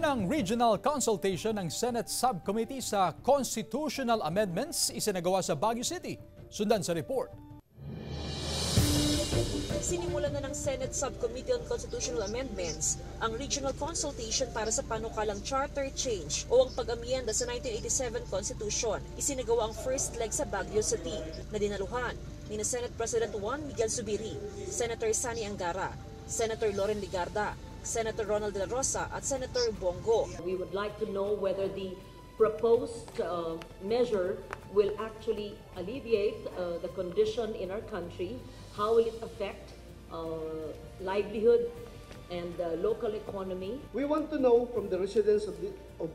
Unang regional consultation ng Senate Subcommittee sa Constitutional Amendments isinagawa sa Baguio City. Sundan sa report. Sinimulan na ng Senate Subcommittee on Constitutional Amendments ang regional consultation para sa panukalang charter change o ang pag-amyenda sa 1987 Constitution. Isinagawa ang first leg sa Baguio City na dinaluhan ni Senate President Juan Miguel Zubiri, Senator Sani Angara, Senator Loren Ligarda, Senator Ronald De La Rosa at Senator Bongo. We would like to know whether the proposed measure will actually alleviate the condition in our country. How will it affect livelihood and local economy? We want to know from the residents of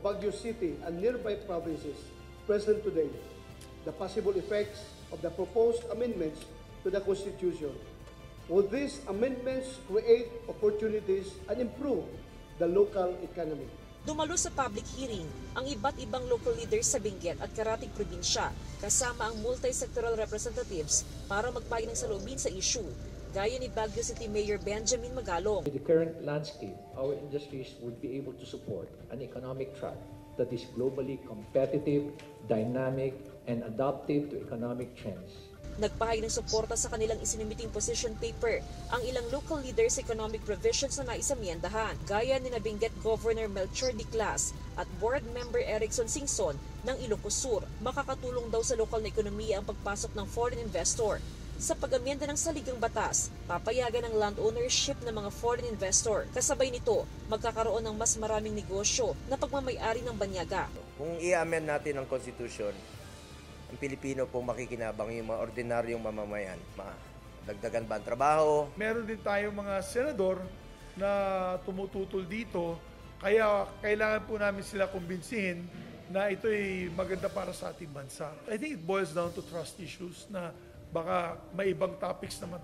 Baguio City and nearby provinces present today the possible effects of the proposed amendments to the Constitution. Will these amendments create opportunities and improve the local economy? Dumalo sa public hearing ang iba't ibang local leaders sa Benguet at Karatig Probinsya kasama ang multi-sectoral representatives para magpayo ng saloobin sa issue, gaya ni Baguio City Mayor Benjamin Magalong. With the current landscape, our industries would be able to support an economic track that is globally competitive, dynamic, and adaptive to economic trends. Nagpahayag ng suporta sa kanilang isinimiting position paper ang ilang local leaders sa economic provisions na naisamyendahan, gaya ni Benguet Governor Melchor Diclas at Board Member Erickson Singson ng Ilocos Sur. Makakatulong daw sa lokal na ekonomiya ang pagpasok ng foreign investor. Sa pag-amyenda ng saligang batas, papayagan ng land ownership ng mga foreign investor. Kasabay nito, magkakaroon ng mas maraming negosyo na pagmamayari ng banyaga. Kung i-amend natin ang Constitution, ang Pilipino pong makikinabang yung mga ordinaryong mamamayan. Dagdagan ba ang trabaho? Meron din tayong mga senador na tumututol dito, kaya kailangan po namin sila kumbinsihin na ito'y maganda para sa ating bansa. I think it boils down to trust issues na baka may ibang topics na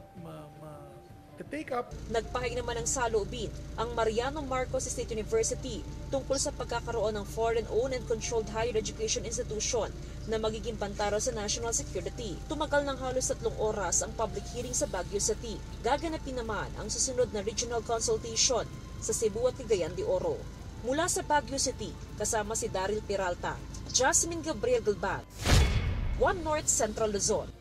take up. Nagpahayag naman ng saloobin ang Mariano Marcos State University tungkol sa pagkakaroon ng foreign-owned and controlled higher education institution na magiging pantaro sa national security. Tumagal ng halos 3 oras ang public hearing sa Baguio City. Gaganapin naman ang susunod na regional consultation sa Cebu at Cagayan de Oro. Mula sa Baguio City, kasama si Daryl Peralta, Jasmine Gabriel Galban, One North Central Luzon.